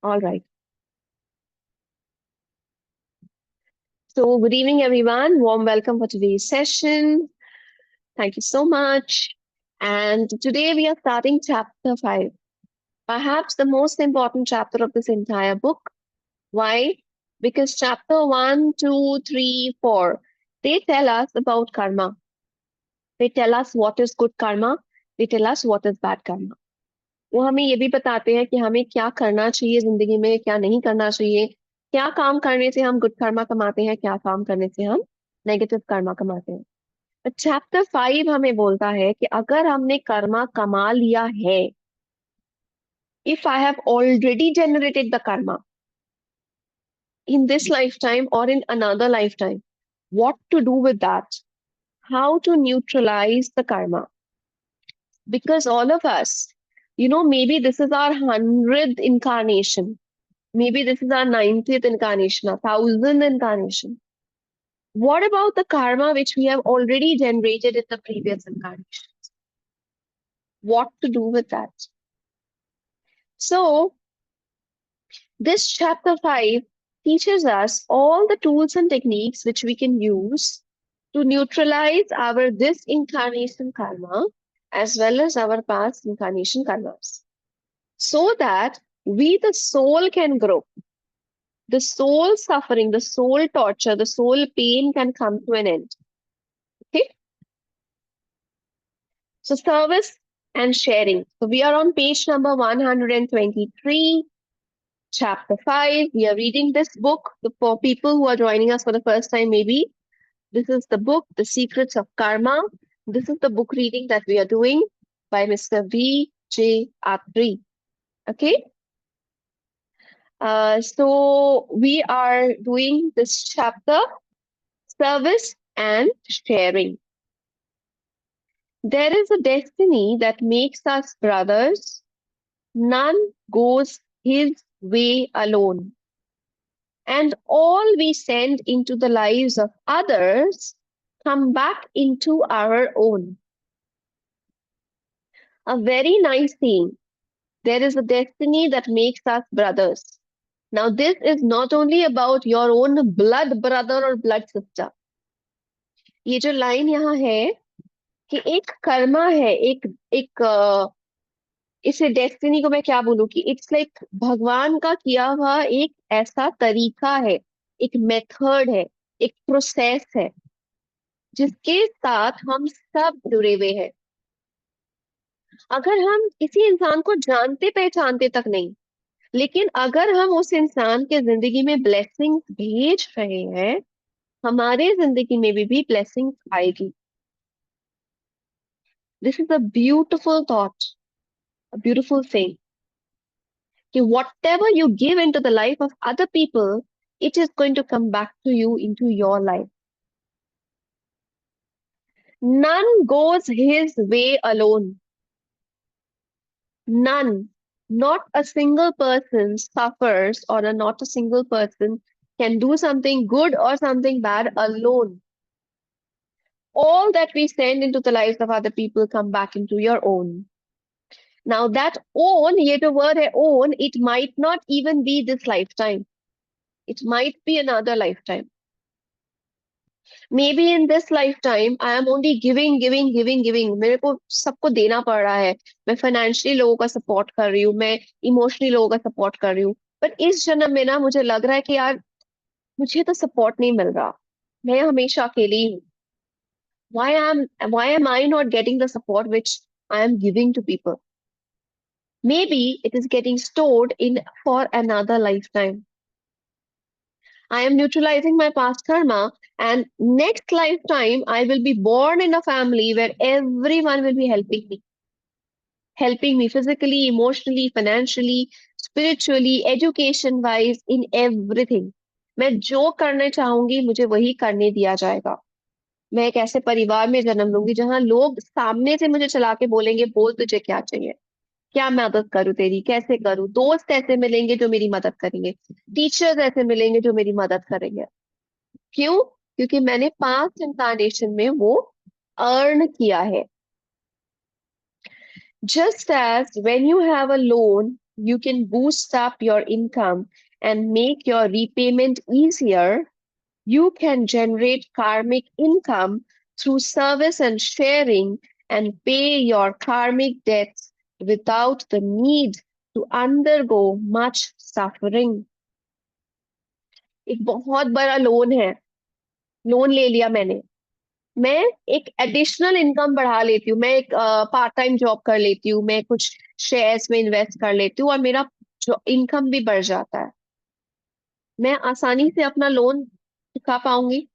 All right. So, good evening, everyone. Warm welcome for today's session. Thank you so much. And today we are starting chapter 5, perhaps the most important chapter of this entire book. Why? Because chapter 1, 2, 3, 4, they tell us about karma. They tell us what is good karma. They tell us what is bad karma. वो हमें ये भी बताते हैं कि हमें क्या करना चाहिए जिंदगी में, क्या नहीं करना चाहिए, क्या काम करने से हम गुड कर्मा कमाते हैं, क्या काम करने से हम नेगेटिव कर्मा कमाते हैं। चैप्टर 5 हमें बोलता है कि अगर हमने कर्मा कमा लिया है, if I have already generated the karma in this lifetime और in another lifetime, what to do with that, how to neutralize the karma. Because all of us, maybe this is our 100th incarnation. Maybe this is our 90th incarnation, our 1000th incarnation. What about the karma which we have already generated in the previous incarnation? What to do with that? So, this chapter 5 teaches us all the tools and techniques which we can use to neutralize our this incarnation karma as well as our past incarnation karmas, so that we, the soul, can grow. The soul suffering, the soul torture, the soul pain can come to an end. Okay. So service and sharing. So we are on page number 123, chapter 5. We are reading this book. For people who are joining us for the first time, maybe this is the book, The Secrets of Karma. This is the book reading that we are doing by Mr. V.J. Atri. Okay. So we are doing this chapter, service and sharing. There is a destiny that makes us brothers. None goes his way alone. And all we send into the lives of others come back into our own. A very nice thing. There is a destiny that makes us brothers. Now, this is not only about your own blood brother or blood sister. ये जो line यहाँ है कि एक कर्मा है, एक इसे destiny को मैं क्या बोलूं कि इट्स लाइक भगवान का किया हुआ एक ऐसा तरीका है, एक मेथड है, एक प्रोसेस है जिसके साथ हम सब जुड़े हुए हैं। अगर हम किसी इंसान को जानते पहचानते तक नहीं, लेकिन अगर हम उस इंसान के जिंदगी में ब्लेसिंग्स भेज रहे हैं, हमारे जिंदगी में भी ब्लेसिंग्स आएगी। This is a beautiful thought, a beautiful thing. Whatever you give into the life of other people, it is going to come back to you into your life. None goes his way alone. None. Not a single person suffers, or not a single person can do something good or something bad alone. All that we send into the lives of other people come back into your own. Now that own, ye jo word hai own, it might not even be this lifetime. It might be another lifetime. Maybe in this lifetime I am only giving. मेरे को सबको देना पड़ रहा है, मैं financially लोगों का सपोर्ट कर रही हूँ, मैं इमोशनली लोगों का सपोर्ट कर रही हूँ, पर इस जन्म में ना मुझे लग रहा है कि यार मुझे तो सपोर्ट नहीं मिल रहा, मैं हमेशा अकेली हूँ। Why am I not getting the support which I am giving to people? Maybe it is getting stored in for another lifetime. I am neutralizing my past karma, and next lifetime I will be born in a family where everyone will be helping me physically, emotionally, financially, spiritually, education wise, in everything. मैं जो करने चाहूंगी मुझे वही करने दिया जाएगा। मैं एक ऐसे परिवार में जन्म लूंगी जहां लोग सामने से मुझे चला के बोलेंगे, बोल तुझे क्या चाहिए, क्या मदद करूं तेरी, कैसे करूं। दोस्त ऐसे मिलेंगे जो मेरी मदद करेंगे, टीचर्स ऐसे मिलेंगे जो मेरी मदद करेंगे। क्यों? क्योंकि मैंने पास्ट इंकारनेशन में वो अर्न किया है। Just as when you have a loan, you can boost up your income and make your repayment easier. You can generate karmic income through service and sharing and pay your karmic debts without the need to undergo much suffering. एक बहुत बड़ा loan है, loan ले लिया मैंने, मैं एक additional income बढ़ा लेती हूँ, मैं एक पार्ट टाइम जॉब कर लेती हूँ, मैं कुछ शेयर्स में इन्वेस्ट कर लेती हूँ और मेरा जो इनकम भी बढ़ जाता है, मैं आसानी से अपना लोन चुका पाऊंगी।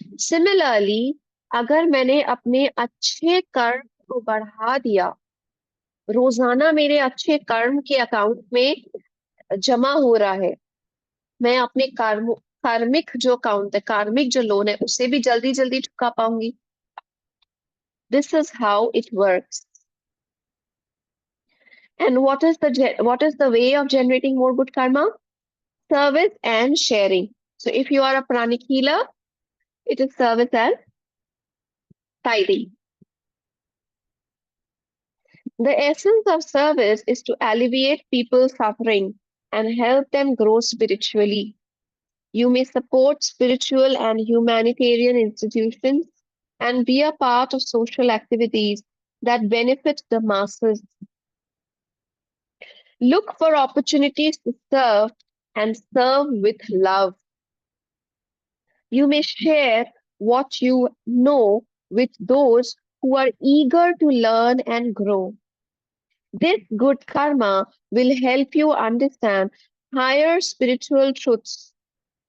सिमिलरली, अगर मैंने अपने अच्छे कर्म को बढ़ा दिया, रोजाना मेरे अच्छे कर्म के अकाउंट में जमा हो रहा है, मैं अपने कार्मिक जो अकाउंट है, कार्मिक जो लोन है, उसे भी जल्दी जल्दी चुका पाऊंगी। This is how it works. And what is the way of generating more good karma? Service and sharing. So if you are a pranic healer, it is service and tithing. The essence of service is to alleviate people's suffering and help them grow spiritually. You may support spiritual and humanitarian institutions and be a part of social activities that benefit the masses. Look for opportunities to serve and serve with love. You may share what you know with those who are eager to learn and grow. This good karma will help you understand higher spiritual truths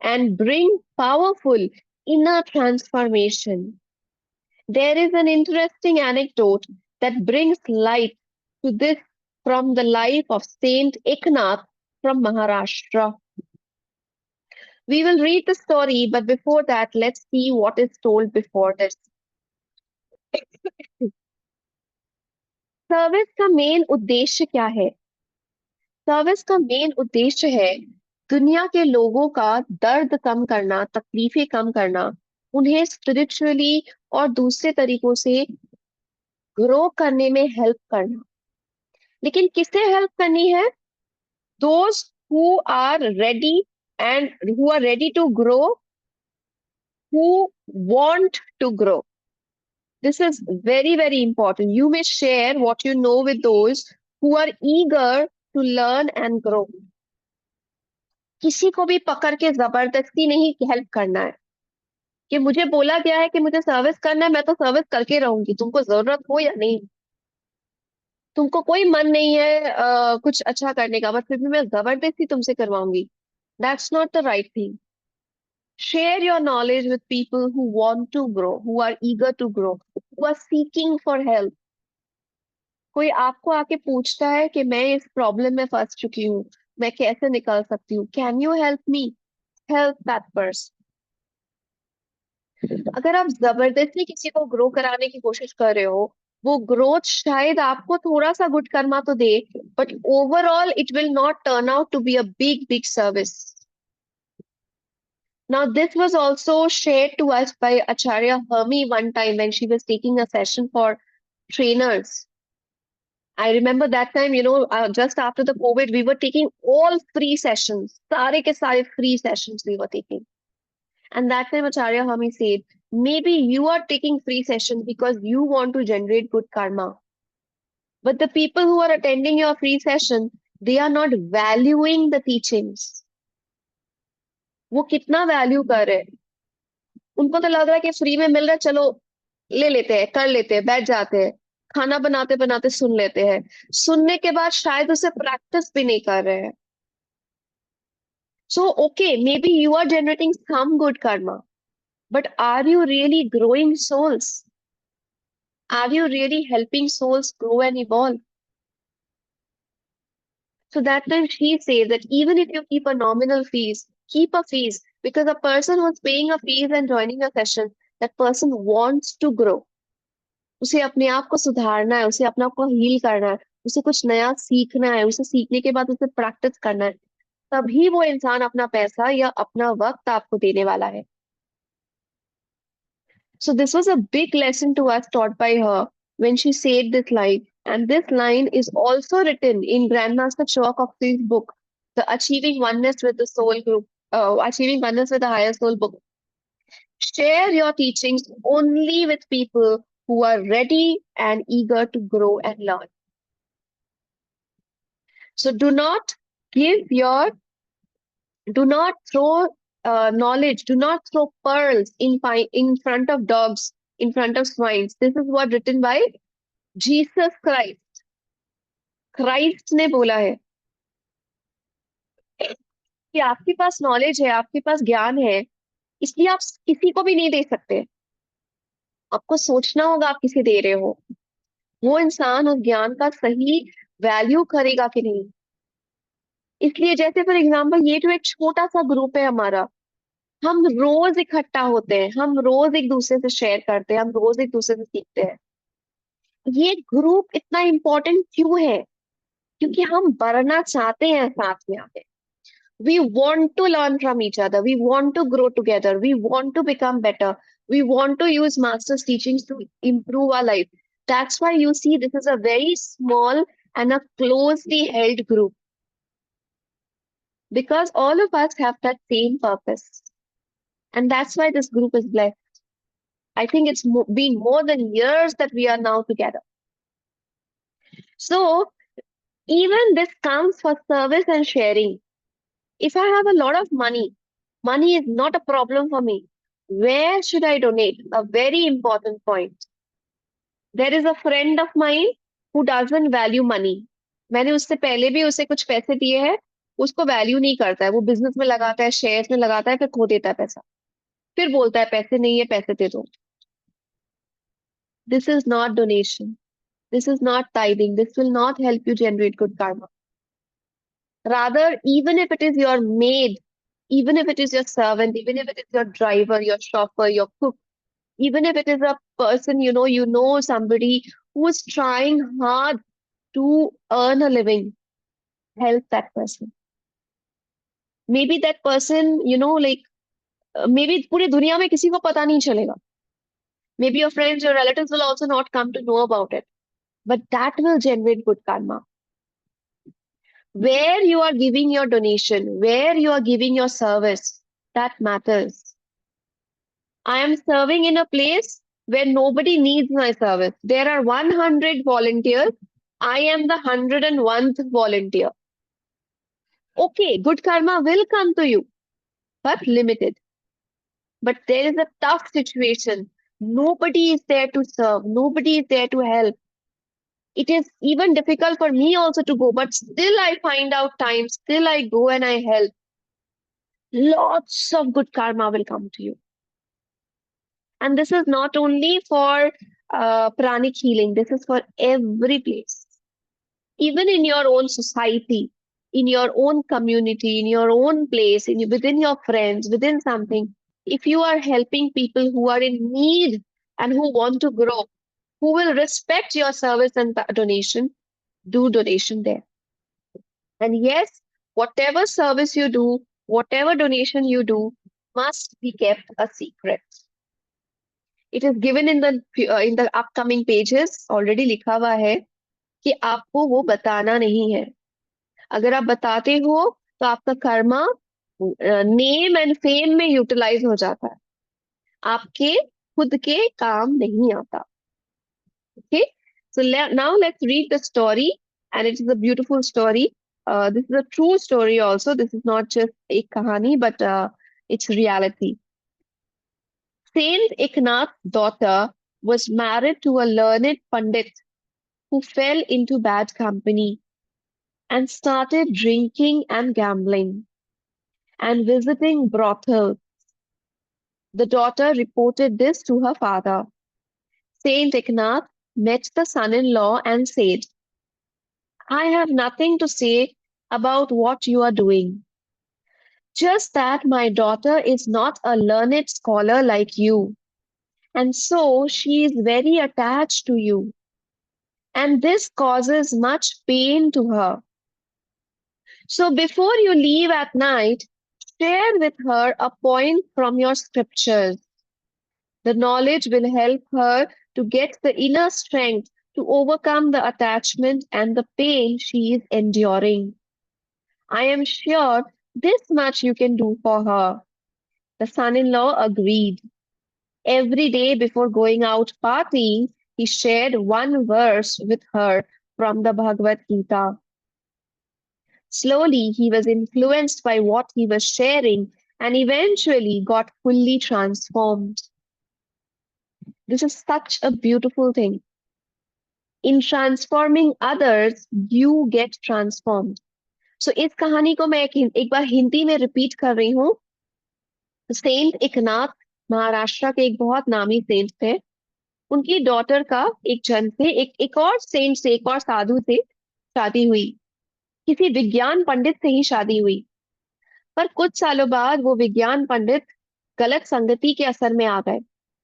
and bring powerful inner transformation. There is an interesting anecdote that brings light to this from the life of Saint Eknath from Maharashtra. We will read the story, but before that, let's see what is told before this. Service का main उद्देश्य क्या है? Service का main उद्देश्य है दुनिया के लोगों का दर्द कम करना, तकलीफें कम करना, उन्हें स्पिरिचुअली और दूसरे तरीकों से ग्रो करने में हेल्प करना। लेकिन किसे हेल्प करनी है? Those who are ready and who are ready to grow, who want to grow. This is very, very important. You may share what you know with those who are eager to learn and grow. किसी को भी पकड़ के जबरदस्ती नहीं help करना है कि मुझे बोला गया है कि मुझे सर्विस करना है, मैं तो सर्विस करके रहूंगी, तुमको जरूरत हो या नहीं। तुमको कोई मन नहीं है कुछ अच्छा करने का, बट फिर भी मैं जबरदस्ती तुमसे करवाऊंगी। That's not the right thing. Share your knowledge with people who want to grow, who are eager to grow, who are seeking for help. कोई आपको आके पूछता है कि मैं इस प्रॉब्लम में फंस चुकी हूँ, मैं कैसे निकल सकती हूँ, can you help me? Help that person. अगर आप जबरदस्ती किसी को ग्रो कराने की कोशिश कर रहे हो, वो ग्रोथ शायद आपको थोड़ा सा गुड कर्मा तो दे, but overall it will not turn out to be a big big service. Now, this was also shared to us by Acharya Hermi one time when she was taking a session for trainers. I remember that time, just after the COVID, we were taking all free sessions. Sare ke sare free sessions we were taking. And that time Acharya Hami said, maybe you are taking free sessions because you want to generate good karma. But the people who are attending your free session, they are not valuing the teachings. वो कितना value कर रहे हैं? उनको तो लग रहा है कि फ्री में मिल रहा है, चलो ले लेते हैं, कर लेते हैं, बैठ जाते हैं, खाना बनाते बनाते सुन लेते हैं। सुनने के बाद शायद उसे प्रैक्टिस भी नहीं कर रहे हैं। So, okay, maybe you are generating some good karma, but are you really growing souls? Are you really helping souls grow and evolve? So that time she says that even if you keep a nominal fees, keep a fees, because a person who's paying a fees and joining a session, that person wants to grow. उसे अपने आप को सुधारना है, उसे अपने आप को हील करना है, उसे कुछ नया सीखना है, उसे सीखने के बाद उसे प्रैक्टिस करना है, तभी वो इंसान अपना पैसा या अपना वक्त आपको देने वाला है। So this was a big lesson to us taught by her when she said this line. And this line is also written in Grandmaster Choa Kokti's book, The Achieving Oneness with the Soul group, Achieving Oneness with the Higher Soul book. Share your teachings only with people who are ready and eager to grow and learn. So do not throw knowledge, do not throw pearls in front of dogs, in front of swines. This is what written by Jesus Christ. Christ ने बोला है कि आपके पास knowledge है, आपके पास ज्ञान है, इसलिए आप किसी को भी नहीं दे सकते। आपको सोचना होगा आप किसे दे रहे हो, वो इंसान उस ज्ञान का सही वैल्यू करेगा कि नहीं। इसलिए जैसे फॉर एग्जाम्पल ये जो एक छोटा सा ग्रुप है हमारा, हम रोज इकट्ठा होते हैं, हम रोज एक दूसरे से शेयर करते हैं, हम रोज एक दूसरे से सीखते हैं। ये ग्रुप इतना इम्पोर्टेंट क्यों है? क्योंकि हम बढ़ना चाहते हैं साथ में आके। We want to learn from each other. We want to grow together. We want to become better. We want to use master's teachings to improve our life. That's why you see this is a very small and a closely held group because all of us have that same purpose. And that's why this group is blessed. I think it's been more than years that we are now together. So even this comes for service and sharing. If I have a lot of money, money is not a problem for me. Where should I donate? A very important point. There is a friend of mine who doesn't value money. मैंने उससे पहले भी उसे कुछ पैसे दिए हैं, उसको वैल्यू नहीं करता है। वो बिजनेस में लगाता है, शेयर्स में लगाता है, फिर खो देता है पैसा, फिर बोलता है पैसे नहीं है, पैसे दे दो। This is not donation. This is not tithing. This will not help you generate good karma. Rather, even if it is your maid, even if it is your servant, even if it is your driver, your chauffeur, your cook, even if it is a person, you know somebody who is trying hard to earn a living, help that person. Maybe that person, maybe पूरी दुनिया में किसी को पता नहीं चलेगा. Maybe your friends, your relatives will also not come to know about it. But that will generate good karma. Where you are giving your donation, where you are giving your service, that matters. I am serving in a place where nobody needs my service. There are 100 volunteers. I am the 101st volunteer. Okay, good karma will come to you, but limited. But there is a tough situation. Nobody is there to serve. Nobody is there to help. It is even difficult for me also to go, but still I find out time. Still I go and I help. Lots of good karma will come to you. And this is not only for pranic healing, this is for every place. Even in your own society, in your own community, in your own place, within your friends, within something, if you are helping people who are in need and who want to grow, who will respect your service and donation, do donation there. And yes, whatever service you do, whatever donation you do, must be kept a secret. It is given in the upcoming pages. Already लिखा हुआ है कि आपको वो बताना नहीं है. अगर आप बताते हो तो आपका कर्मा नेम एंड फेम में यूटिलाइज हो जाता है, आपके खुद के काम नहीं आता. Okay, so now let's read the story, and it is a beautiful story. This is a true story also. This is not just a kahani, but it's reality. Saint Eknath's daughter was married to a learned pandit who fell into bad company and started drinking and gambling and visiting brothels. The daughter reported this to her father. Saint Eknath met the son-in-law and said, I have nothing to say about what you are doing. Just that my daughter is not a learned scholar like you, and so she is very attached to you, and this causes much pain to her. So before you leave at night, share with her a point from your scriptures. The knowledge will help her to get the inner strength to overcome the attachment and the pain she is enduring. I am sure this much you can do for her. The son in law agreed. Every day before going out partying, he shared one verse with her from the Bhagavad Gita. Slowly, he was influenced by what he was sharing and eventually got fully transformed. This is such a beautiful thing. In transforming others, you get transformed. So इस कहानी को मैं एक बार हिंदी में repeat कर रही हूँ. Saint Eknath Maharashtra के एक बहुत नामी सेंट थे. उनकी डॉटर का एक जन से एक और सेंट से, एक और साधु से शादी हुई. किसी विज्ञान पंडित से ही शादी हुई. पर कुछ सालों बाद वो विज्ञान पंडित गलत संगति के असर में आ गए.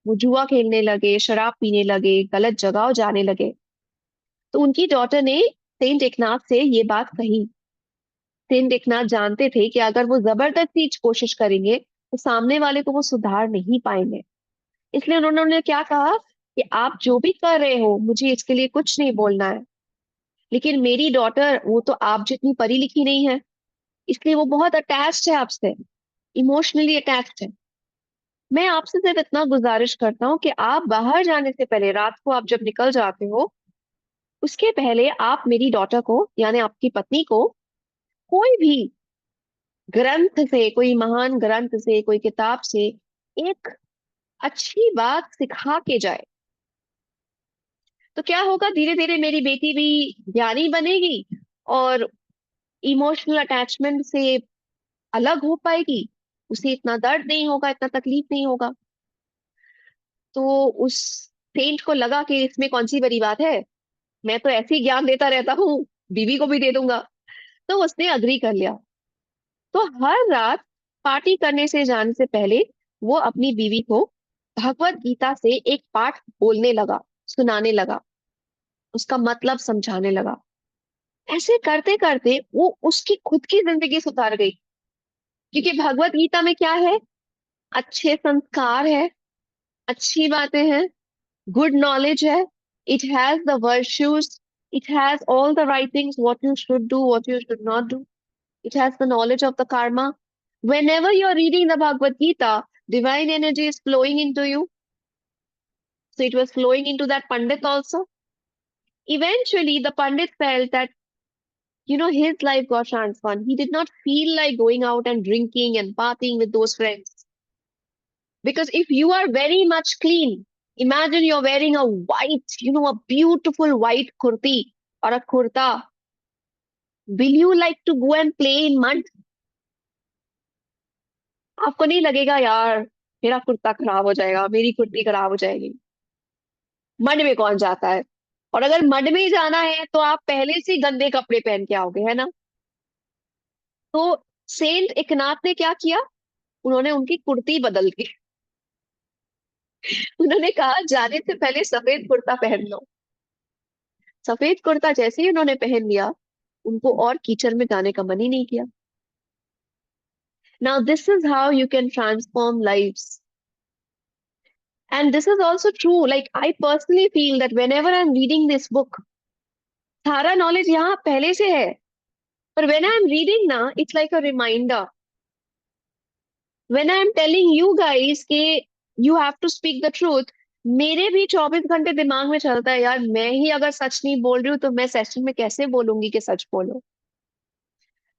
वो जुआ खेलने लगे, शराब पीने लगे, गलत जगह जाने लगे. तो उनकी डॉटर ने सेंट एकनाथ से ये बात कही. सेंट एकनाथ जानते थे कि अगर वो जबरदस्ती कोशिश करेंगे तो सामने वाले को वो सुधार नहीं पाएंगे. इसलिए उन्होंने क्या कहा कि आप जो भी कर रहे हो मुझे इसके लिए कुछ नहीं बोलना है. लेकिन मेरी डॉटर वो तो आप जितनी पढ़ी लिखी नहीं है, इसलिए वो बहुत अटैच्ड है आपसे, इमोशनली अटैच्ड है. मैं आपसे सिर्फ इतना गुजारिश करता हूँ कि आप बाहर जाने से पहले, रात को आप जब निकल जाते हो, उसके पहले आप मेरी डॉटर को यानी आपकी पत्नी को कोई भी ग्रंथ से, कोई महान ग्रंथ से, कोई किताब से एक अच्छी बात सिखा के जाए. तो क्या होगा, धीरे धीरे मेरी बेटी भी ज्ञानी बनेगी और इमोशनल अटैचमेंट से अलग हो पाएगी. उसे इतना दर्द नहीं होगा, इतना तकलीफ नहीं होगा. तो उस सेंट को लगा कि इसमें कौन सी बड़ी बात है, मैं तो ऐसे ही ज्ञान देता रहता हूँ, बीवी को भी दे दूंगा. तो उसने अग्री कर लिया. तो हर रात पार्टी करने से जाने से पहले वो अपनी बीवी को भगवत गीता से एक पाठ बोलने लगा, सुनाने लगा, उसका मतलब समझाने लगा. ऐसे करते करते वो उसकी खुद की जिंदगी सुधार गई. क्योंकि भगवत गीता में क्या है, अच्छे संस्कार है, अच्छी बातें हैं, गुड नॉलेज है. It has the virtues, it has all the right things, what you should do, what you should not do. It has the knowledge of the karma. Whenever you're reading the Bhagavad Gita, divine energy is flowing into you. So it was flowing into that Pandit also. Eventually, the Pandit felt that, his life got transformed. He did not feel like going out and drinking and partying with those friends. Because if you are very much clean, imagine you're wearing a white, a beautiful white kurti or a kurta. Will you like to go and play in mud? आपको नहीं लगेगा यार मेरा कुर्ता खराब हो जाएगा, मेरी कुर्ती खराब हो जाएगी. मड में कौन जाता है? और अगर मड में ही जाना है तो आप पहले से ही गंदे कपड़े पहन के आओगे, है ना. तो सेंट एकनाथ ने क्या किया, उन्होंने उनकी कुर्ती बदल दी. उन्होंने कहा जाने से पहले सफेद कुर्ता पहन लो. सफेद कुर्ता जैसे ही उन्होंने पहन लिया, उनको और कीचड़ में जाने का मन ही नहीं किया. Now this is how you can transform lives. And this is also true. Like, I personally feel that whenever I'm reading this book, सारा knowledge यहाँ पहले से है. But when I'm reading now, it's like a reminder. When I'm telling you guys कि you have to speak the truth, मेरे भी 24 घंटे दिमाग में चलता है यार, मैं ही अगर सच नहीं बोल रही हूँ तो मैं सेशन में कैसे बोलूंगी कि सच बोलो.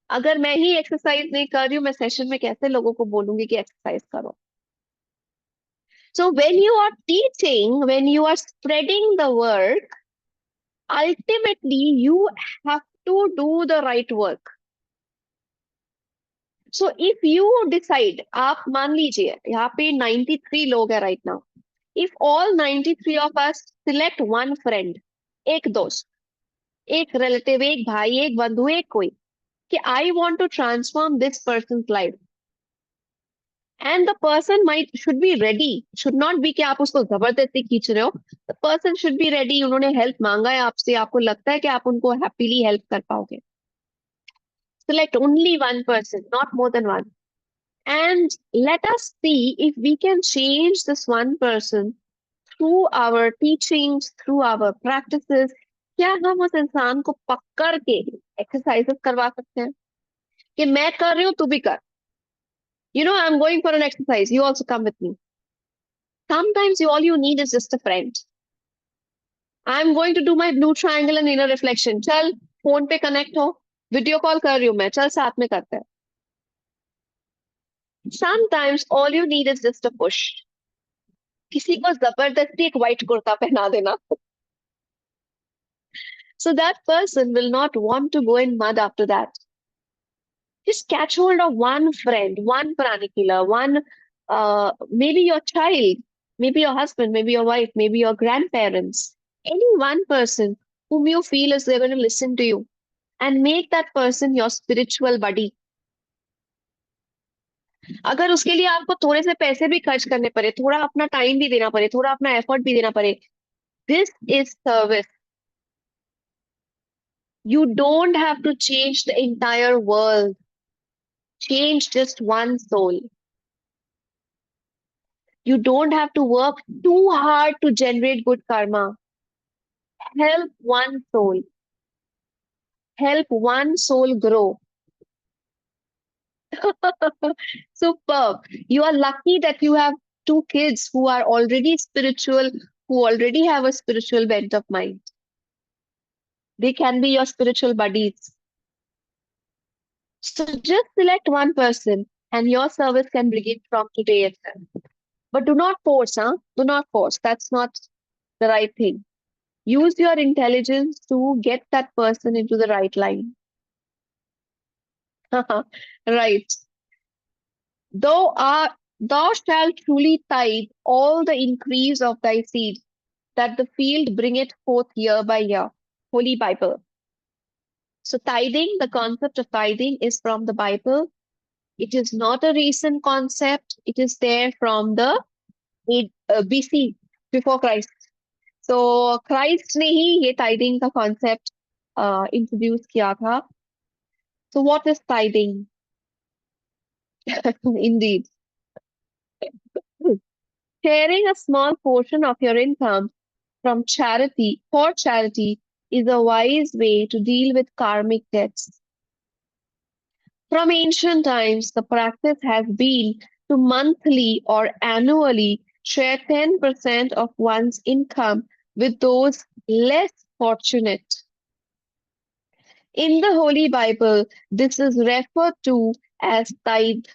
अगर मैं ही एक्सरसाइज नहीं कर रही हूँ, मैं सेशन में कैसे लोगों को बोलूंगी कि एक्सरसाइज करो. So when you are teaching, when you are spreading the word, ultimately you have to do the right work. So if you decide, आप मान लीजिए यहाँ पे 93 लोग हैं right now. If all 93 of us select one friend, एक दोस्त, एक relative, एक भाई, एक बंधु, एक कोई, कि I want to transform this person's life. And the person should be ready, should not be कि आप उसको जबरदस्ती खींच रहे हो. The person should be ready. उन्होंने हेल्प मांगा है आपसे, आपको लगता है कि आप उनको हैप्पीली हेल्प कर पाओगे. Select only one person, not more than one. And let us see if we can change this one person through our teachings, through our practices, क्या हम उस इंसान को पकड़ के एक्सरसाइजेस करवा सकते हैं कि मैं कर रही हूँ तू भी कर. I am going for an exercise, you also come with me. Sometimes all you need is just a friend. I'm going to do my blue triangle and inner reflection. चल फोन पे कनेक्ट हो, video call कर रही हूँ मैं, चल साथ में करते हैं. Sometimes all you need is just a push. किसी को जबरदस्ती एक व्हाइट कुर्ता पहना देना. So that person will not want to go in mud after that. Just catch hold of one friend, one pranikila, maybe your child, maybe your husband, maybe your wife, maybe your grandparents, any one person whom you feel is they're going to listen to you, and make that person your spiritual buddy. अगर उसके लिए आपको थोड़े से पैसे भी खर्च करने पड़े, थोड़ा अपना टाइम भी देना पड़े, थोड़ा अपना एफर्ट भी देना पड़े, this is service. You don't have to change the entire world. Change just one soul. You don't have to work too hard to generate good karma. Help one soul. Help one soul grow. Superb. You are lucky that you have two kids who are already spiritual, who already have a spiritual bent of mind. They can be your spiritual buddies. So just select one person and your service can begin from today itself. But do not force, huh? Do not force. That's not the right thing. Use your intelligence to get that person into the right line. Right. Thou shalt truly tithe all the increase of thy seed, that the field bringeth forth year by year. Holy Bible. So tithing, the concept of tithing is from the Bible. It is not a recent concept. It is there from the BC, before Christ. So Christ ने ही ये tithing का concept introduce किया था. So what is tithing? Indeed. Sharing a small portion of your income from charity for charity is a wise way to deal with karmic debts. From ancient times, the practice has been to monthly or annually share 10% of one's income with those less fortunate. In the Holy Bible, this is referred to as tithe.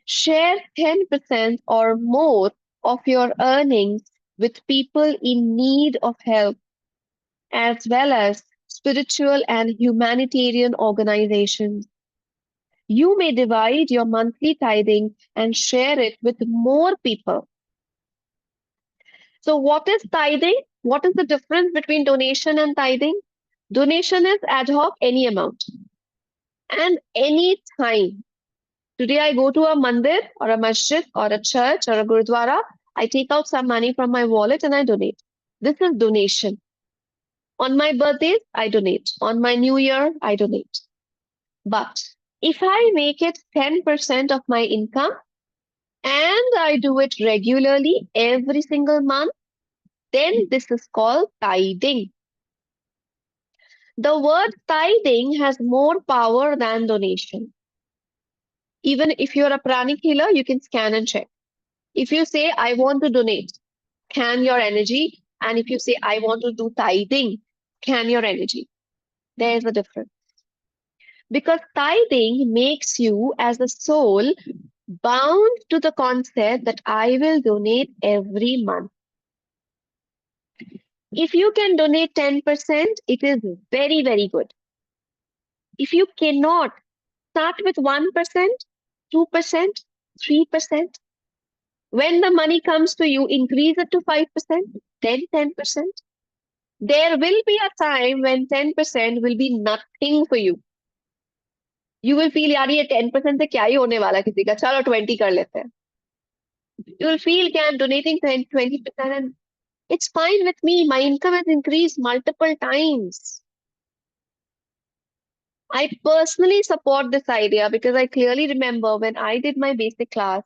Share 10% or more of your earnings with people in need of help, as well as spiritual and humanitarian organizations. You may divide your monthly tithing and share it with more people. So, what is tithing? What is the difference between donation and tithing? Donation is ad hoc, any amount, and any time. Today, I go to a mandir or a masjid or a church or a gurudwara. I take out some money from my wallet and I donate. This is donation. On my birthdays, I donate. On my new year, I donate. But if I make it 10% of my income and I do it regularly every single month, then this is called tithing. The word tithing has more power than donation. Even if you're a pranic healer, you can scan and check. If you say, I want to donate, scan your energy. And if you say, I want to do tithing, scan your energy. There's a difference. Because tithing makes you, as a soul, bound to the concept that I will donate every month. If you can donate 10%, it is very, very good. If you cannot, start with 1%, 2%, 3%. When the money comes to you, increase it to 5%, then 10%. There will be a time when 10% will be nothing for you. You will feel, यार ये 10% से क्या ही होने वाला किसी का, चलो 20 कर लेते हैं. You will feel, कि I'm donating 20% and it's fine with me. My income has increased multiple times. I personally support this idea because I clearly remember when I did my basic class,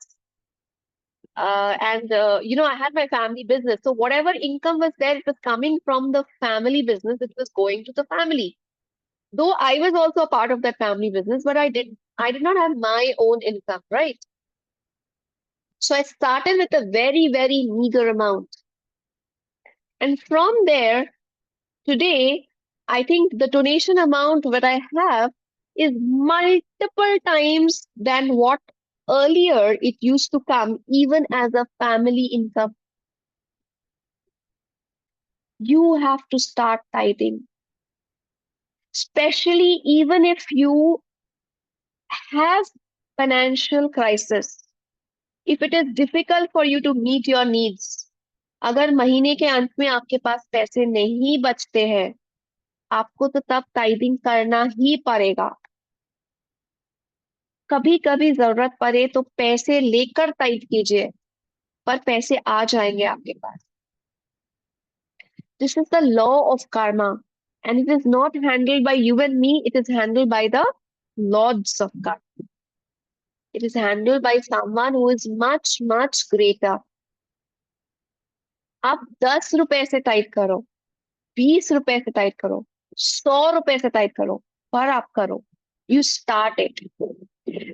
And I had my family business, so whatever income was there, it was coming from the family business. It was going to the family. Though I was also a part of that family business, but I did not have my own income, right? So I started with a very, very meager amount. And from there, today, I think the donation amount that I have is multiple times than what earlier it used to come, even as a family income. You have to start tithing, especially even if you have financial crisis. If it is difficult for you to meet your needs, अगर महीने के अंत में आपके पास पैसे नहीं बचते हैं, आपको तो तब टाइपिंग करना ही पड़ेगा। कभी कभी जरूरत पड़े तो पैसे लेकर टाइप कीजिए, पर पैसे आ जाएंगे आपके पास। This is the law of karma, and it is not handled by you and me, it is handled by the lords of karma. It is handled by someone who is much much greater. आप 10 रुपए से type करो, 20 रुपए से type करो, 100 रुपए से type करो, पर आप करो। You start it.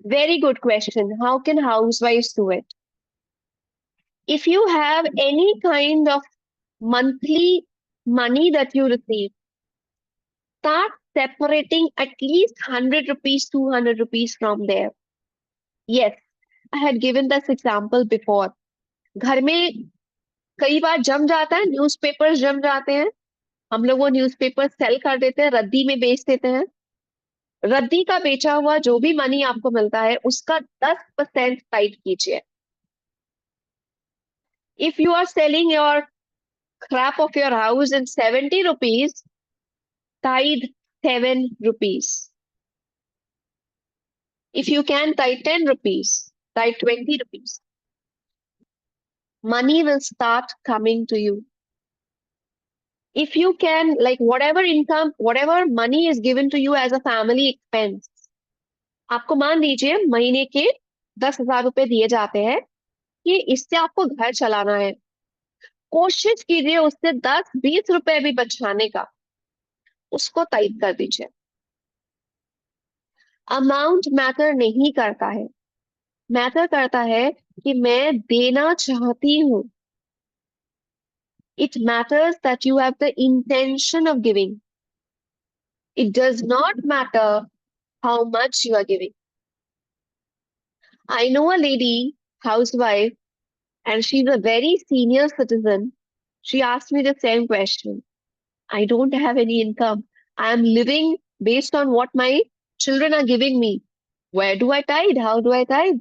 Very good question. How can housewives do it? If you have any kind of monthly money that you receive, start separating at least 100 rupees, 200 rupees from there. Yes, I had given this example before. घर में कई बार जम जाता है, newspapers जम जाते हैं, हम लोग वो न्यूज़पेपर सेल कर देते हैं, रद्दी में बेच देते हैं। रद्दी का बेचा हुआ जो भी मनी आपको मिलता है, उसका 10% टाइट कीजिए। If you are selling your crap of your house in 70 rupees, tithe 7 rupees. If you can, tithe 10 rupees, tithe 20 rupees. Money will start coming to you. If you can, like whatever income, whatever money is given to you as a family expense, आपको मान लीजिए महीने के 10,000 रुपए दिए जाते हैं कि इससे आपको घर चलाना है। कोशिश कीजिए उससे 10-20 रुपए भी बचाने का, उसको टाइप कर दीजिए। अमाउंट मैटर नहीं करता है, मैटर करता है कि मैं देना चाहती हूं। It matters that you have the intention of giving. It does not matter how much you are giving. I know a lady, housewife, and she's a very senior citizen. She asked me the same question. I don't have any income. I am living based on what my children are giving me. Where do I tithe? How do I tithe?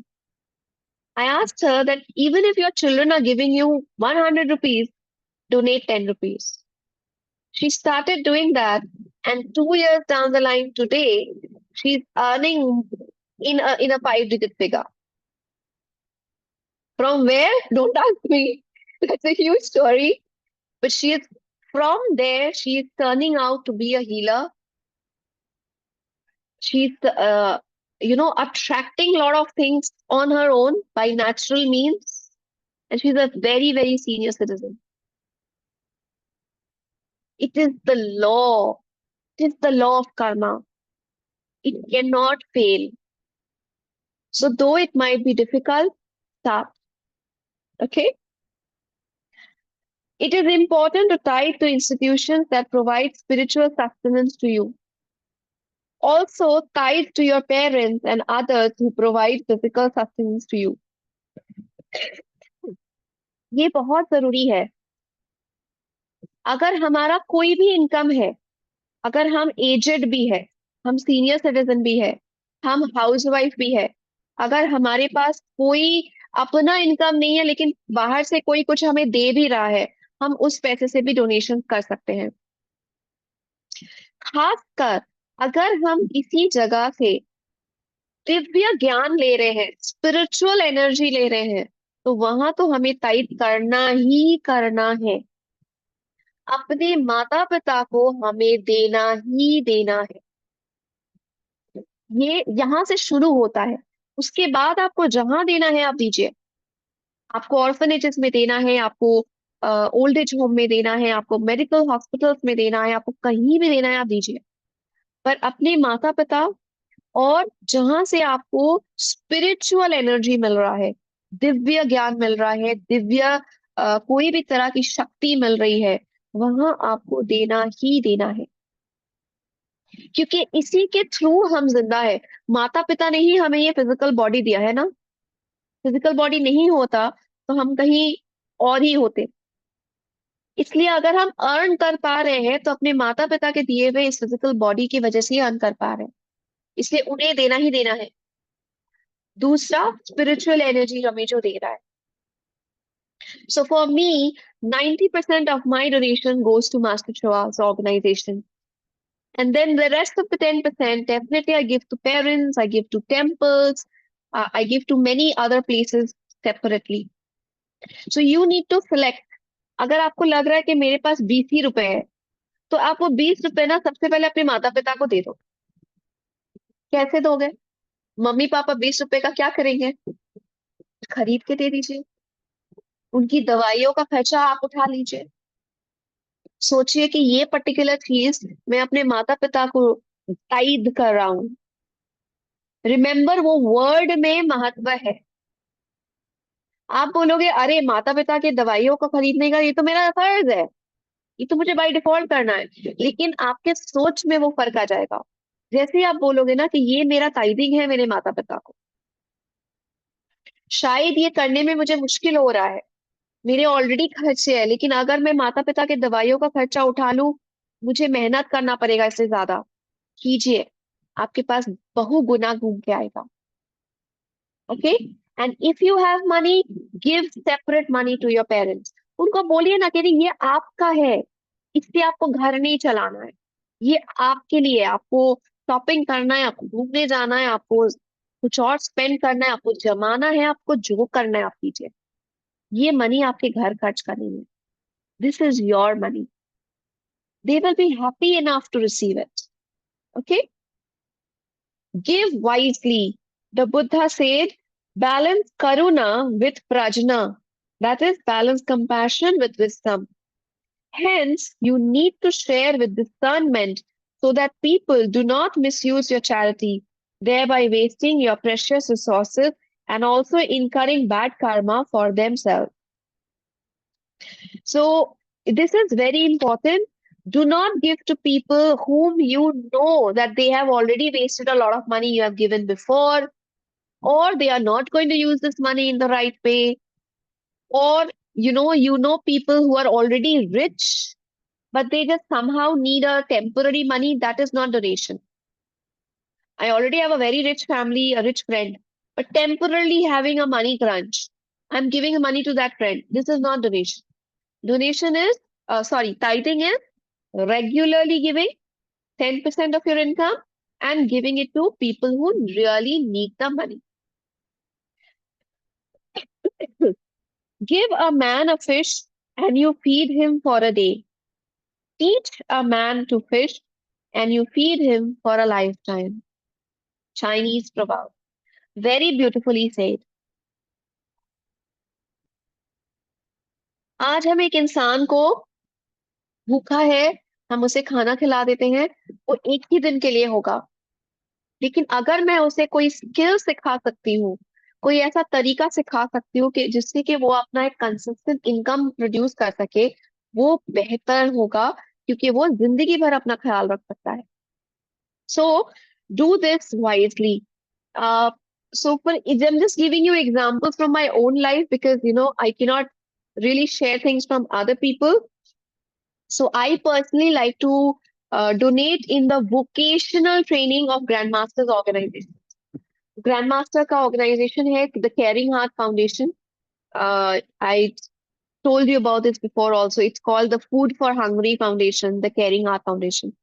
I asked her that even if your children are giving you 100 rupees, donate 10 rupees. She started doing that, and 2 years down the line today, she's earning in a 5-digit figure. From where? Don't ask me. That's a huge story. But from there, she is turning out to be a healer. She's attracting a lot of things on her own by natural means. And she's a very, very senior citizen. It is the law. It is the law of karma. It cannot fail. So though it might be difficult, start. Okay? It is important to tithe to institutions that provide spiritual sustenance to you. Also, tithe to your parents and others who provide physical sustenance to you. ये बहुत जरूरी है। अगर हमारा कोई भी income है, अगर हम एजेड भी है, हम सीनियर सिटीजन भी है, हम हाउसवाइफ भी है, अगर हमारे पास कोई अपना इनकम नहीं है लेकिन बाहर से कोई कुछ हमें दे भी रहा है, हम उस पैसे से भी डोनेशन कर सकते हैं। खासकर अगर हम किसी जगह से दिव्य ज्ञान ले रहे हैं, स्पिरिचुअल एनर्जी ले रहे हैं, तो वहां तो हमें टाइप करना ही करना है। अपने माता पिता को हमें देना ही देना है। ये यहां से शुरू होता है, उसके बाद आपको जहां देना है आप दीजिए। आपको ऑर्फनेजेस में देना है, आपको ओल्ड एज होम में देना है, आपको मेडिकल हॉस्पिटल्स में देना है, आपको कहीं भी देना है आप दीजिए। पर अपने माता पिता और जहां से आपको स्पिरिचुअल एनर्जी मिल रहा है, दिव्य ज्ञान मिल रहा है, दिव्य कोई भी तरह की शक्ति मिल रही है, वहां आपको देना ही देना है। क्योंकि इसी के थ्रू हम जिंदा है। माता पिता ने ही हमें ये फिजिकल बॉडी दिया है ना। फिजिकल बॉडी नहीं होता तो हम कहीं और ही होते। इसलिए अगर हम अर्न कर पा रहे हैं तो अपने माता पिता के दिए हुए इस फिजिकल बॉडी की वजह से ही अर्न कर पा रहे हैं। इसलिए उन्हें देना ही देना है। दूसरा, स्पिरिचुअल एनर्जी हमें जो दे रहा है। So for me, 90% of my donation goes to Master Choa's organization. And then the rest of the 10%, definitely I give to parents, I give to temples, I give to many other places separately. So you need to select. अगर आपको लग रहा है कि मेरे पास 20 ही रुपए है, तो आप वो 20 रुपए ना सबसे पहले अपने माता पिता को दे दो। कैसे दोगे? मम्मी पापा 20 रुपए का क्या करेंगे? खरीद के दे दीजिए। उनकी दवाइयों का खर्चा आप उठा लीजिए। सोचिए कि ये पर्टिकुलर चीज मैं अपने माता पिता को टाइद कर रहा हूं। रिमेम्बर, वो वर्ड में महत्व है। आप बोलोगे अरे माता पिता के दवाइयों को खरीदने का ये तो मेरा फर्ज है, ये तो मुझे बाय डिफॉल्ट करना है। लेकिन आपके सोच में वो फर्क आ जाएगा। जैसे ही आप बोलोगे ना कि ये मेरा टाइदिंग है मेरे माता पिता को, शायद ये करने में मुझे मुश्किल हो रहा है, मेरे ऑलरेडी खर्चे है, लेकिन अगर मैं माता पिता के दवाइयों का खर्चा उठा लूं, मुझे मेहनत करना पड़ेगा इससे ज्यादा। कीजिए, आपके पास बहुगुना घूम के आएगा। Okay. And if you have money, give separate money to your parents. उनको बोलिए ना कि नहीं, ये आपका है, इससे आपको घर नहीं चलाना है, ये आपके लिए है। आपको शॉपिंग करना है, आपको घूमने जाना है, आपको कुछ और स्पेंड करना है, आपको जमाना है, आपको जो करना है आप कीजिए। ये मनी आपके घर खर्च करनी है। This is your money. They will be happy enough to receive it. Okay. Give wisely. The Buddha said, balance karuna with prajna. That is, balance compassion with wisdom. Hence, you need to share with discernment so that people do not misuse your charity, thereby wasting your precious resources and also incurring bad karma for themselves. So, this is very important. Do not give to people whom you know that they have already wasted a lot of money you have given before, or they are not going to use this money in the right way, or you know people who are already rich but they just somehow need a temporary money. That is not donation. I already have a very rich family, a rich friend, but temporarily having a money crunch, I'm giving money to that friend. This is not donation. Donation is sorry, tithing is regularly giving 10% of your income and giving it to people who really need the money. Give a man a fish and you feed him for a day. Teach a man to fish and you feed him for a lifetime. Chinese proverb. Very beautifully said. आज हम एक इंसान को भूखा है, हम उसे खाना खिला देते हैं, वो एक ही दिन के लिए होगा। लेकिन अगर मैं उसे कोई स्किल सिखा सकती हूँ, कोई ऐसा तरीका सिखा सकती हूँ कि जिससे कि वो अपना एक कंसिस्टेंट इनकम प्रोड्यूस कर सके, वो बेहतर होगा, क्योंकि वो जिंदगी भर अपना ख्याल रख सकता है। So do this wisely. So I'm just giving you examples from my own life because I cannot really share things from other people. So I personally like to donate in the vocational training of Grandmasters organization. Grandmaster का organization है the Caring Heart Foundation. I told you about this before also. It's called the Food for Hungry Foundation, the Caring Heart Foundation.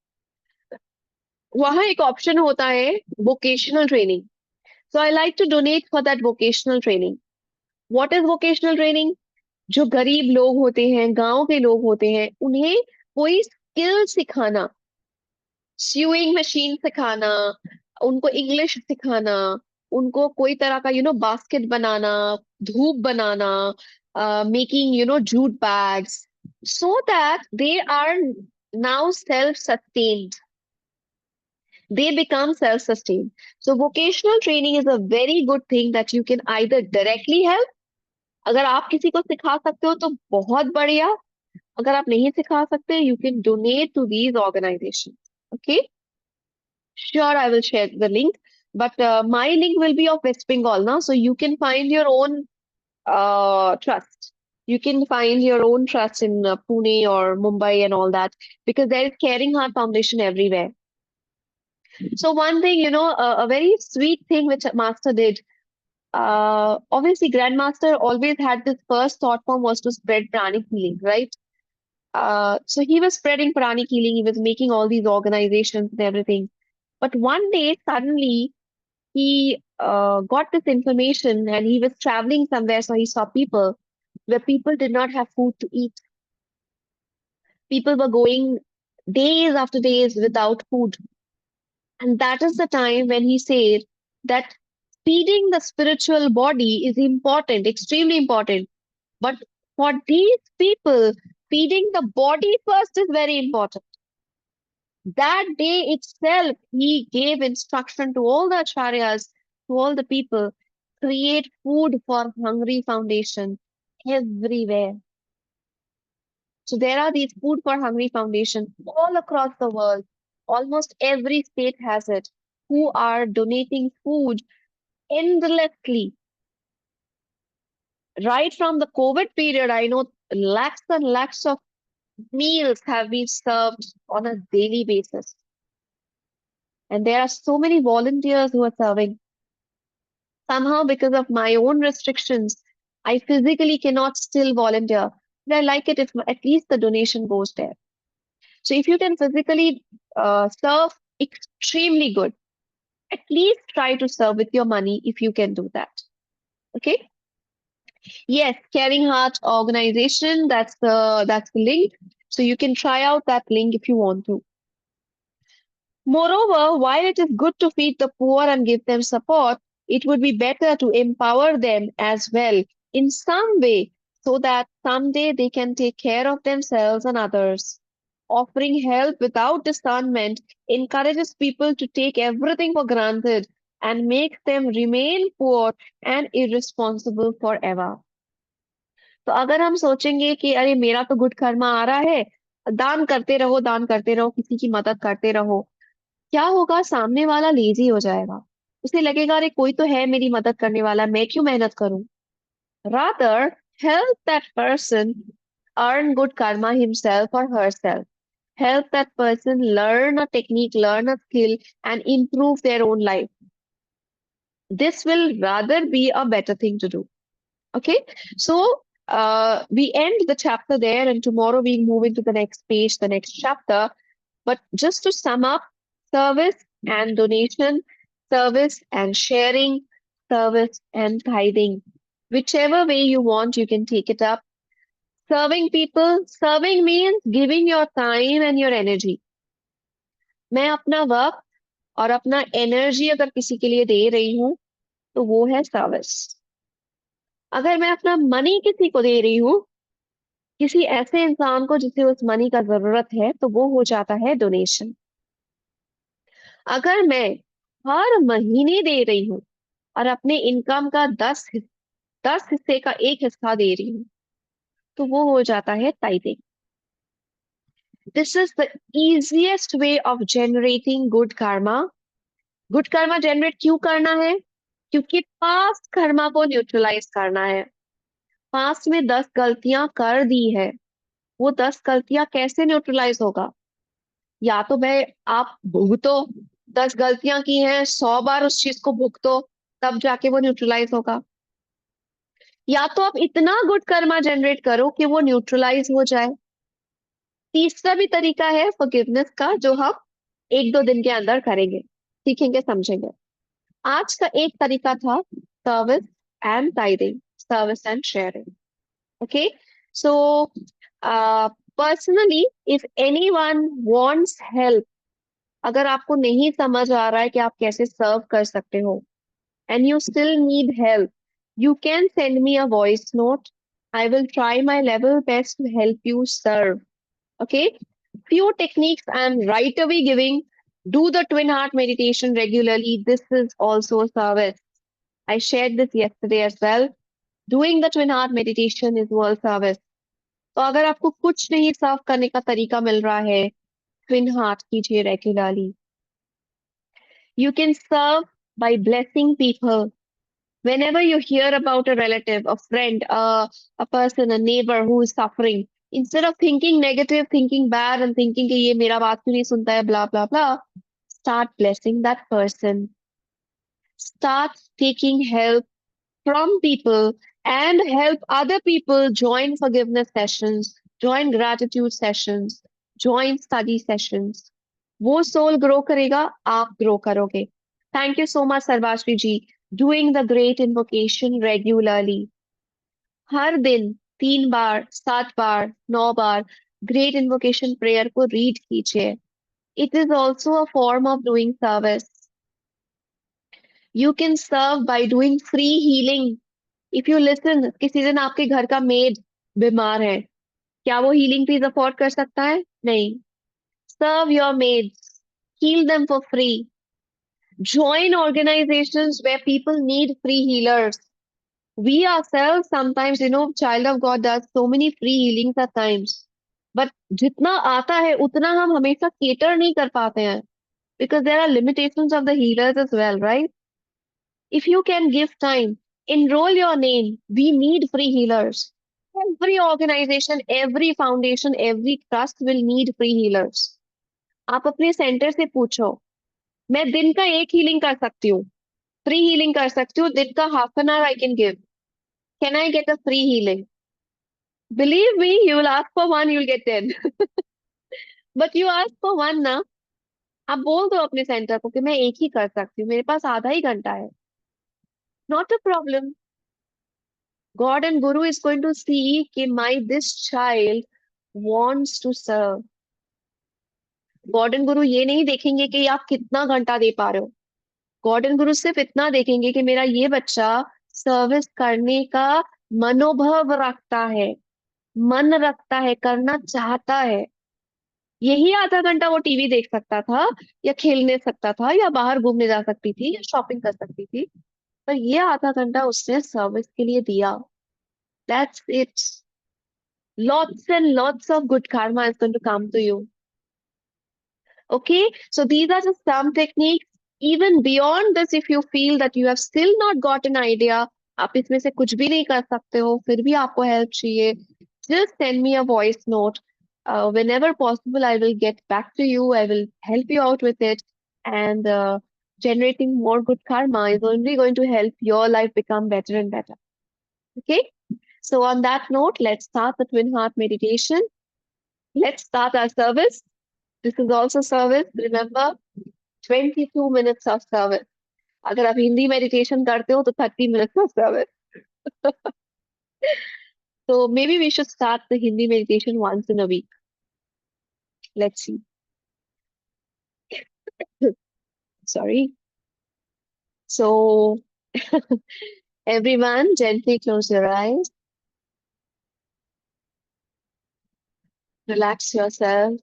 वहाँ एक option होता है vocational training. So I like to donate for that vocational training. What is vocational training? जो गरीब लोग होते हैं, गांव के लोग होते हैं, उन्हें कोई स्किल सिखाना, स्यूइंग मशीन सिखाना, उनको इंग्लिश सिखाना, उनको कोई तरह का बास्केट बनाना, धूप बनाना, making jute bags, so that they are now self-sustained. They become self-sustained. So vocational training is a very good thing that you can either directly help. अगर आप किसी को सिखा सकते हो तो बहुत बढ़िया. अगर आप नहीं सिखा सकते, you can donate to these organizations. Okay? Sure, I will share the link. But my link will be of West Bengal now, so you can find your own trust. You can find your own trust in Pune or Mumbai and all that, because there is Caring Heart Foundation everywhere. So one thing, a very sweet thing which Master did. Obviously, Grandmaster always had this first thought form was to spread pranic healing, right? So he was spreading pranic healing. He was making all these organizations and everything. But one day, suddenly, he got this information and he was traveling somewhere. So he saw people where people did not have food to eat. People were going days after days without food. And that is the time when he said that feeding the spiritual body is important, extremely important. But for these people, feeding the body first is very important. That day itself, he gave instruction to all the acharyas, to all the people, create food for Hungry Foundation everywhere. So there are these Food for Hungry Foundation all across the world. Almost every state has it, who are donating food endlessly. Right from the COVID period, I know lakhs and lakhs of meals have been served on a daily basis. And there are so many volunteers who are serving. Somehow, because of my own restrictions, I physically cannot still volunteer. But I like it if at least the donation goes there. So if you can physically serve, extremely good. At least try to serve with your money if you can do that. Okay. Yes, Caring Heart organization. That's the link. So you can try out that link if you want to. Moreover, while it is good to feed the poor and give them support, it would be better to empower them as well in some way so that someday they can take care of themselves and others. Offering help without discernment encourages people to take everything for granted and makes them remain poor and irresponsible forever. तो अगर हम सोचेंगे कि अरे मेरा तो good Karma आ रहा है, दान करते रहो, किसी की मदद करते रहो, क्या होगा? सामने वाला लेजी हो जाएगा. उसे लगेगा अरे कोई तो है मेरी मदद करने वाला, मैं क्यों मेहनत करूं? Rather, help that person earn good karma himself or herself. Help that person learn a technique, learn a skill, and improve their own life. This will rather be a better thing to do. Okay, so we end the chapter there, and tomorrow we move into the next page, the next chapter. But just to sum up, service and donation, service and sharing, service and tithing. Whichever way you want, you can take it up. Serving people, serving means giving your time and your energy. मैं अपना वक्त और अपना energy अगर किसी के लिए दे रही हूँ, तो वो है सर्विस. अगर मैं अपना मनी किसी को दे रही हूँ, किसी ऐसे इंसान को जिसे उस मनी का जरूरत है, तो वो हो जाता है डोनेशन. अगर मैं हर महीने दे रही हूँ और अपने इनकम का 10 हिस्से का एक हिस्सा दे रही हूँ, तो वो हो जाता है tithing. This is the easiest way of generating good Karma. Good Karma generate क्यों करना है? क्योंकि पास्ट कर्मा को न्यूट्रलाइज करना है. पास्ट में 10 गलतियां कर दी है, वो 10 गलतियां कैसे न्यूट्रलाइज होगा? या तो भाई आप भुगतो, 10 गलतियां की हैं, 100 बार उस चीज को भुगतो, तब जाके वो न्यूट्रलाइज होगा. या तो आप इतना गुड कर्मा जनरेट करो कि वो न्यूट्रलाइज हो जाए. तीसरा भी तरीका है फॉरगिवनेस का, जो हम 1-2 दिन के अंदर करेंगे, सीखेंगे, समझेंगे. आज का एक तरीका था service and tithing, service and sharing. Okay, so personally if anyone wants help, अगर आपको नहीं समझ आ रहा है कि आप कैसे सर्व कर सकते हो, and you still need help, you can send me a voice note. I will try my level best to help you serve. Okay? Few techniques I'm right away giving. Do the twin heart meditation regularly. This is also a service. I shared this yesterday as well. Doing the twin heart meditation is world service. तो अगर आपको कुछ नहीं सर्व करने का तरीका मिल रहा है, ट्विन हार्ट कीजिए regularly. You can serve by blessing people. Whenever you hear about a relative, a friend, a person, a neighbor who is suffering, instead of thinking negative, thinking bad, and thinking कि ये मेरा बात क्यों नहीं सुनता है, blah blah blah, start blessing that person. Start taking help from people and help other people. Join forgiveness sessions, join gratitude sessions, join study sessions. वो soul grow करेगा, आप ग्रो करोगे. Thank you so much Sarvashri ji. Doing the great invocation regularly. हर दिन 3 बार, 7 बार, 9 बार great invocation prayer को रीड कीजिए. It is also a form of doing service. You can serve by doing free healing. If you listen, किसी दिन आपके घर का मेड बीमार है, क्या वो हीलिंग फीस अफोर्ड कर सकता है? नहीं. Serve your maids, heal them for free. Join organizations where people need free healers. We ourselves sometimes, Child of God does so many free healings at times. But जितना आता है उतना हम हमेशा cater नहीं कर पाते हैं. Because there are limitations of the healers as well, right? If you can give time, enroll your name. We need free healers. Every organization, every foundation, every trust will need free healers. आप अपने centre से पूछो, मैं दिन का एक healing कर सकती हूँ, फ्री हीलिंग कर सकती हूँ, दिन का ½ an hour I can give. Can I get a free healing? Believe me, you will ask for one, you will get 10. But you ask for one ना. आप बोल दो अपने सेंटर को कि मैं एक ही कर सकती हूँ, मेरे पास आधा ही घंटा है. Not a problem. God and guru is going to see कि my this child wants to serve. God and guru ये नहीं देखेंगे कि आप कितना घंटा दे पा रहे हो. गॉड एंड गुरु सिर्फ इतना देखेंगे कि मेरा ये बच्चा सर्विस करने का मनोभाव रखता है, मन रखता है, करना चाहता है. यही आधा घंटा वो टीवी देख सकता था, या खेलने सकता था, या बाहर घूमने जा सकती थी, या शॉपिंग कर सकती थी, पर ये आधा घंटा उसने सर्विस के लिए दिया. That's it. Lots and lots of good karma is going to come to you. Okay, so these are just some techniques. Even beyond this, if you feel that you have still not got an idea, आप इसमें से कुछ भी नहीं कर सकते हो, फिर भी आपको help चाहिए, just send me a voice note. Whenever possible, I will get back to you. I will help you out with it. And generating more good karma is only going to help your life become better and better. Okay, so on that note, let's start the twin heart meditation. Let's start our service. This is also service. Remember, 22 minutes of service. अगर आप Hindi meditation करते हो तो 30 minutes of service. So maybe we should start the Hindi meditation once in a week. Let's see. Sorry. So everyone, gently close your eyes. Relax yourself.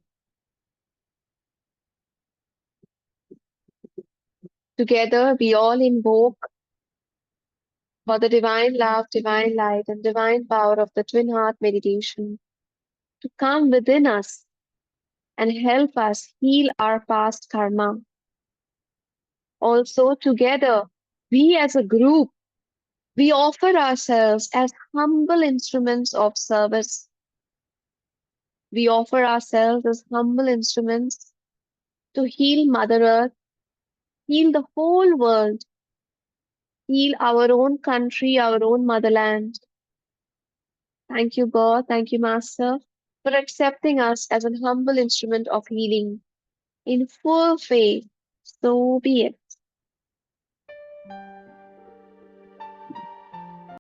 Together, we all invoke for the divine love, divine light, and divine power of the twin heart meditation to come within us and help us heal our past karma. Also, together, we as a group, we offer ourselves as humble instruments of service. We offer ourselves as humble instruments to heal Mother Earth, heal the whole world, heal our own country, our own motherland. Thank you, God. Thank you, Master, for accepting us as a humble instrument of healing. In full faith, so be it.